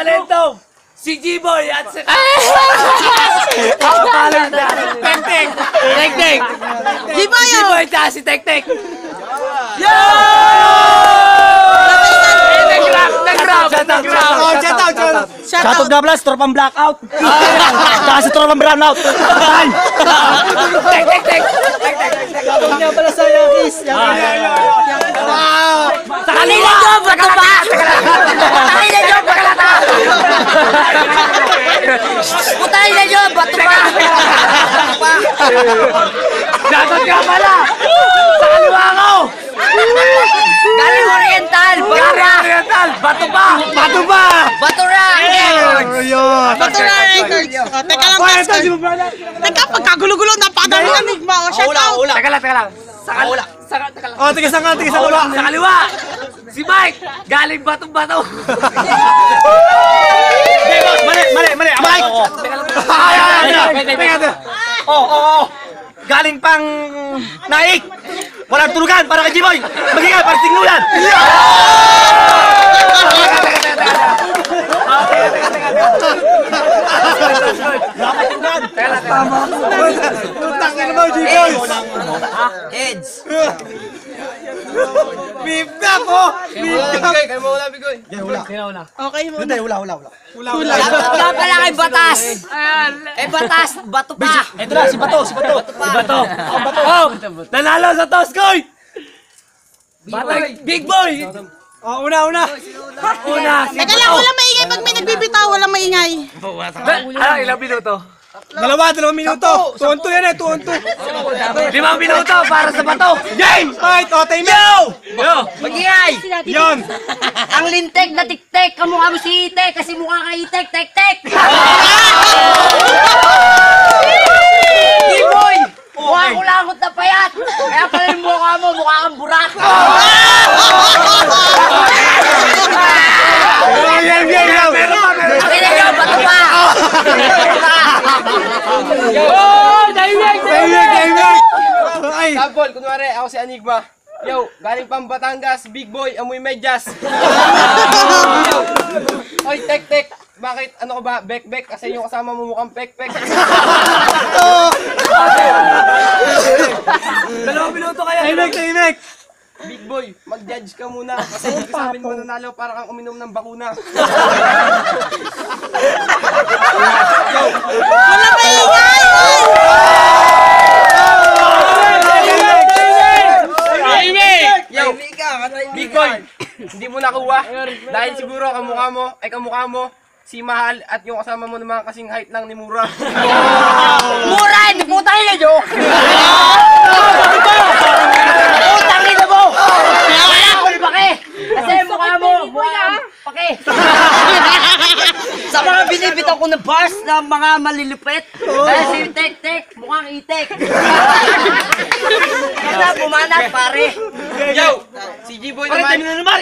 Valentong, si G-Boy at si... Tek-Tek! Tek-Tek! G-Boy! Si G-Boy at si Tek-Tek! Yo! Shoutout na pala, tropang blackout. Tsaka si tropang brownout. Patay! Tek-Tek! Shoutout nga pala sa Yankees. Sa kanila nyo, bato ba? Putahin na nyo, bakalata! Putahin na nyo, bato ba? Shoutout nga pala! Sa kaliwa ko! Galing Oriental! Bato ba? Bato ba? Batura! Batura Records. Teka lang, Pascal. Teka, pagkagulo-gulo, napadali na Nigma. Shout out. Teka lang. Teka lang. Oh, tiga sa Sa kaliwa! Si Mike! Galing bato-bato! Mali. Mike! Oo. Galing pang naik. Walang tulugan para kay G-Boy. Magigay para tingnulan. Utangin mo, G-Boy. Heads! Beef ka ko. Okay mo. Hindi, hula. Wala pala kay Batas! Batas! Bato pa! Ito na, si Bato. Bato! Oh! Nanalo sa toss coin! Big Boy! Oh, una. Teka lang, walang maingay pag may nagbibitaw. Walang maingay. Ilang minuto? 2 minuto. Tuon-to yan eh, tuon-to. 5 minuto para sa bato! Game! Fight! O, time out! Yo! Mag-iay! Yon! Ang lintek na tik-tek! Kamukha mo si Itek kasi mukha ka Itek! Tek-tek! G-Boy! Mukha ko langot na payat! Kaya pala yung mukha mo, mukha kang burak! Akin na nyo, bato pa! Ay! Sample, kunwari, ako si Enigma. Yo, galing pang Batangas, Big Boy, amoy medyas. Oy, tek. Bakit, ano ka ba, bek-bek? Kasi yung kasama mo mukhang pek-pek. 2 minuto kaya! Tahimik! Big Boy, mag-judge ka muna. Kasi hindi ka sa amin mananalo para kang uminom ng bakuna. Walang maingay! Yo, Big Boy, hindi mo nakuha. Dahil siguro kamukha mo, si Mahal at yung kasama mo naman kasing height lang ni Mura. Mura! Hindi po tayo na nyo! Utangin na mo! Kaya ako ni Pake! Kasi mukha mo, Pake! Sa mga binibitaw ko ng bars na mga malilupit, dahil si Tek-Tek, mukhang Itek. Kaya pumanat, pare! Yo, si G-Boy naman.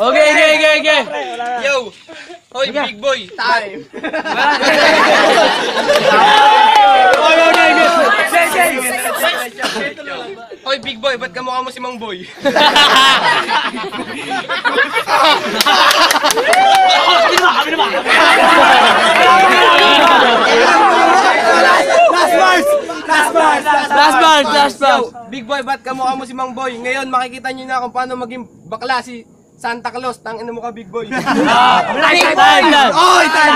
Okay. Yo, hoy Big Boy, time. Hoy Big Boy, ba't kamukha mo si Mang Boy? Last bars! Yo, Big Boy, ba't kamukha mo si Mang Boy? Ngayon makikita niyo na kung paano maging bakla si Santa Claus. Tangina mo ka, Big Boy. Time! Oy, Time!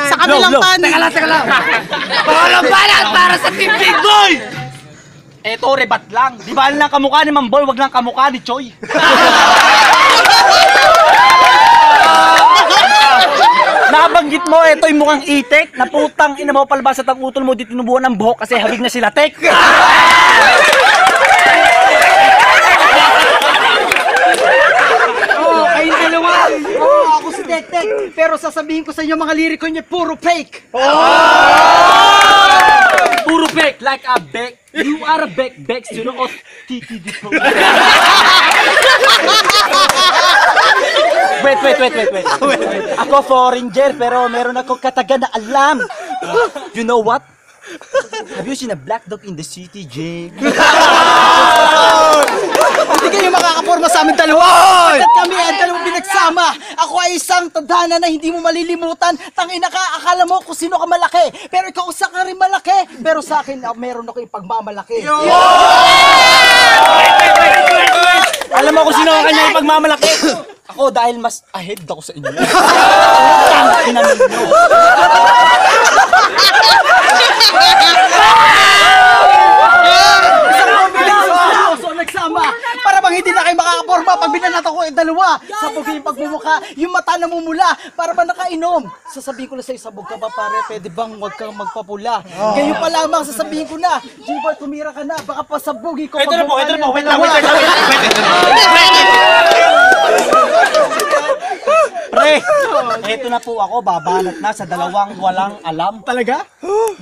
Sa kabilang tanin. Teka lang! Walang balat para sa Team Big Boy! Eto, rebat lang. Di ba lang kamukha ni Mamboy, wag lang kamukha ni Choy. Nabanggit mo, ito yung mukhang Itek, na putang ina mo palabas at ang utol mo dito tinubuan ng buhok kasi habig na sila Tek. Kayong dalawa. Ako si Tek-Tek. Pero sasabihin ko sa inyo mga liriko niya, puro fake. Puro bek, like a bek. You are a bek, sino o titi dito. Wait. Ako foreigner, pero meron ako kataga na alam. You know what? Have you seen a black dog in the city, Jake? Hindi kayo makakaporma sa amin dalawa. At kami ang dalawang pinagsama. Ako ay isang tadhana na hindi mo malilimutan. Tangina ka, akala mo kung sino ka malaki. Pero ikaw isa ka rin malaki. Pero sa akin, meron ako ipagmamalaki. Alam mo kung sino ang kanyang pagmamalaki? Ako dahil mas ahead ako sa inyo. Tinamin nyo. So nagsama. Para bang hindi na kayo makakaporma pag binanat ako yung dalawa. Sabog yung pagmumukha, yung mata namumula. Para ba nakainom? Sasabihin ko na sa'yo, sabog ka ba pare? Pwede bang huwag kang magpapula? Kayo pa lamang sasabihin ko na. G-boy, tumira ka na. Baka pasabogi ko. Ito na po. Wait lang. Pre, eto na po ako, babanat na sa dalawang walang alam. Talaga?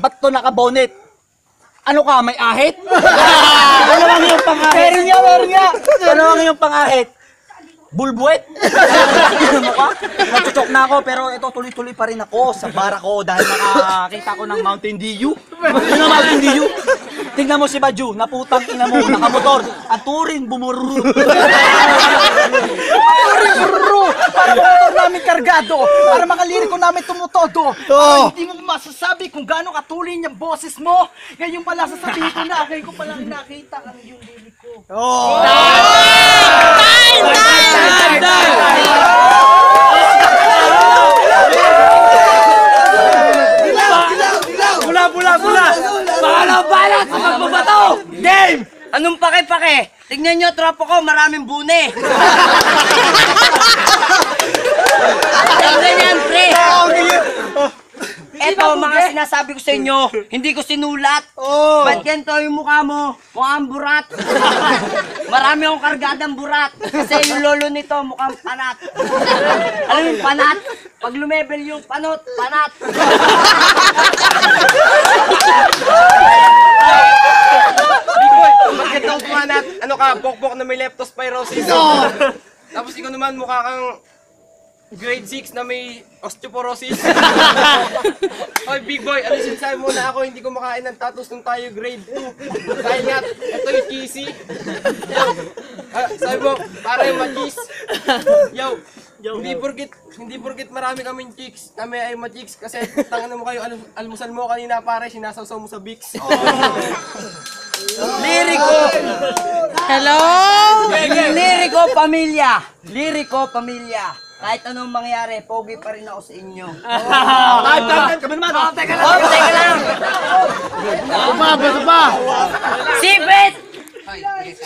Ba't to nakabonet? Ano ka, may ahit? Ano ang iyong pangahit? Meron nga. Ano ang iyong pangahit? Bulbuet? Ano ka? Natutok na ako, pero ito tuloy-tuloy pa rin ako sa bara ko dahil nakakita ko ng Mountain Dew. Ano Mountain Dew? Tingnan mo si Baju, naputang ina mo, nakamotor, at turin bumururo. Para motor namin kargado. Para makalirik ko namin tumutodo. Para hindi mo masasabi kung gaano katulin yung boses mo. Ngayon pala sasabihin ko na. Ngayon ko pala nakita ang yung lirik ko. Bula! Balat sa magbabato! Game! Anong pake-pake? Tignan nyo, tropa ko, maraming bune. Tignan yan, pre. Eto, mga sinasabi ko sa inyo, hindi ko sinulat. Ba't ganito yung mukha mo? Mukhang burat. Marami akong kargadang burat. Kasi yung lolo nito, mukhang panat. Alam mo yung panat? Pag lumebel yung panot, panat. Big boy, bakit daw pumanat? Ano ka, bokbok na may leptospirosis? Tapos ikaw naman mukha kang grade 6 na may osteoporosis. Oy, big boy, ano sinasabi mo na ako hindi ko makain ng tatos nung tayo grade 2? Dahil nga, ito yung cheesy. Sabi mo, para yung ma-cheese. Hindi porkit marami kaming chicks, kami ay ma-chicks kasi tangan mo kayo, almusal mo kanina pare, sinasawsaw mo sa Vicks. Liriko! Hello? Liriko, pamilya. Kahit anong mangyari, pogi pa rin ako sa inyo. Time, kami naman! Teka lang! Bato pa! Sipit!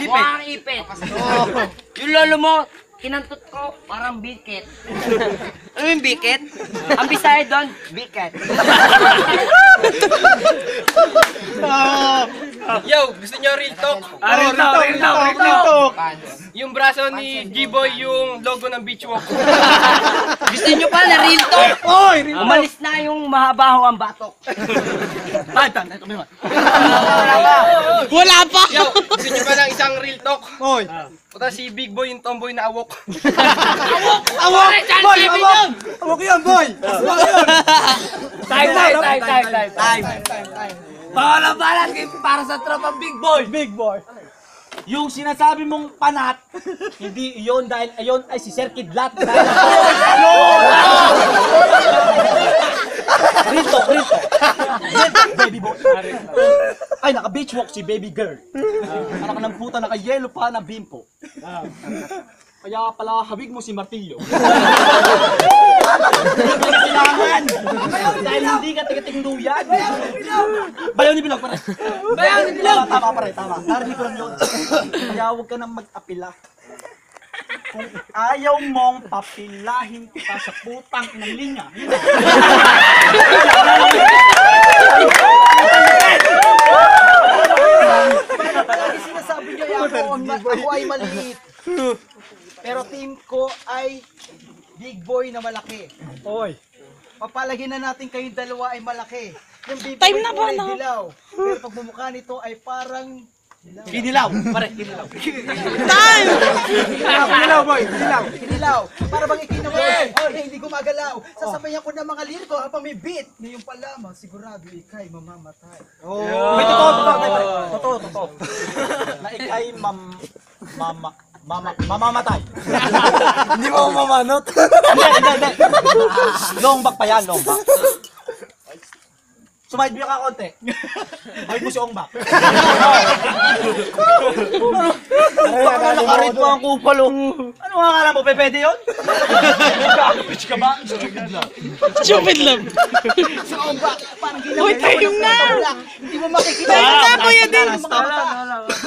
Mukhang ipit. Yung lolo mo, kinantot ko, parang bikit. Ano yung bikit? Ang Bisaya doon, biket. Yo, gusto nyo real talk? Real talk! Yung braso ni G-Boy yung logo ng Beach Walk. Gusto nyo pa na real talk? Umalis na yung mahabaho ang batok. Time, kami naman. Wala pa. Yo, gusto nyo ba ng isang real talk? Puta si Big Boy yung tomboy na awok. Awok yan, boy! Time. Balat para sa tropang Big Boy. Big boy! Yung sinasabi mong panat, hindi iyon dahil ayon ay si Sir Kidlat. Rito, baby boy. Ay, naka-beach walk si baby girl. Anak ng puta, naka-yellow pa na bimpo. Kaya pala habig mo si Martillo. Kailangan! Dahil hindi ka tigatingduyan. Bayaw ni Bilog, pare. Bayaw ni Bilog! Tama, pare, tama. Narinig ko lang yun. Kaya huwag ka nang mag-apila. Kung ayaw mong papilahin kita sa putang inang linya. Sinasabi niyo ako ay maliit. Pero team ko ay big boy na malaki. Papalagyan na natin kayong dalawa ay malaki. Yung big Time boy na ko ba ay na? dilaw. Pero pag bumukha nito ay parang Kinilaw, pare, kinilaw. Time! Kinilaw, boy, kinilaw. Kinilaw, para bang ikinawa hindi gumagalaw. Sasabayan ko ng mga liriko habang may beat. Ngayon pa lamang, sigurado ikay mamamatay. May totoo. Na ikay mamamatay. Hindi mo mamanot. Hindi. Long back pa yan, long back. Sumahid mo ka konti. Ay mo si Ong back. Nakarit mo ang kupal. Ano nga akala mo, pwede yun? Bitch ka ba? Stupid lang. Parang Uy, tayo na! Hindi mo makikita. Tayo na, Kuya Ding!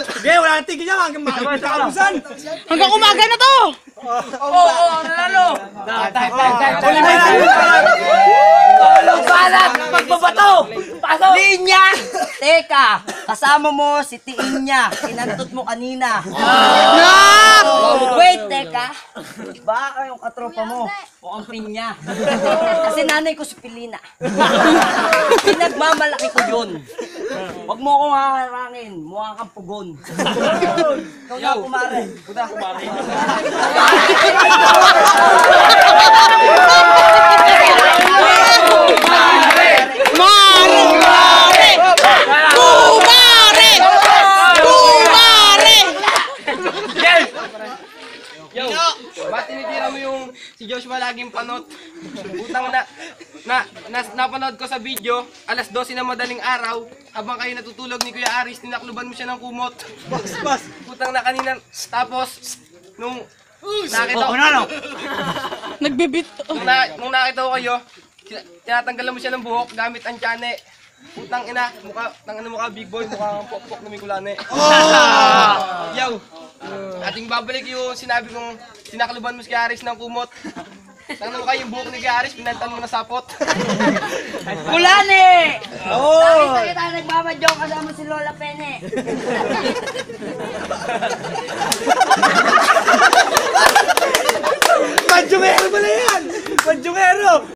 Hindi, wala nang tigil yan hanggang makakabusan. Hanggang umaga na to! Nanalo! Balat! Pagbabato! Pasok! Linya! Teka, kasama mo si Tiinya. Kinantot mo kanina. Wait, teka. Baka yung katropa mo, mukhang pinya. Kasi nanay ko si Pilina. Pinagmamalaki ko yun. Huwag mo akong haharangin, mukha kang pugon. Ikaw na, kumare. Buda. Mare! Kumare! Kumare! Yo, ba't tinitira mo yung si Joshua laging panot? Utang napanood ko sa video, alas 12 na madaling araw, habang kayo natutulog ni Kuya Aris, tinakluban mo siya ng kumot. Bas. Utang na kanina, tapos, nung nakita ko, Nagbibit. nung nakita ko kayo, tinatanggalan mo siya ng buhok gamit ang tiyane. Utang ina, mukha big boy, mukha kang pokpok na may kulane. Yo, ating babalik yung sinabi kong sinakluban mo si Aris ng kumot. Tangan mo kayo yung buhok ni Aris, pinantan mo na sapot. Kulane! Nakita kita nagmamadyo kasama si Lola Pene.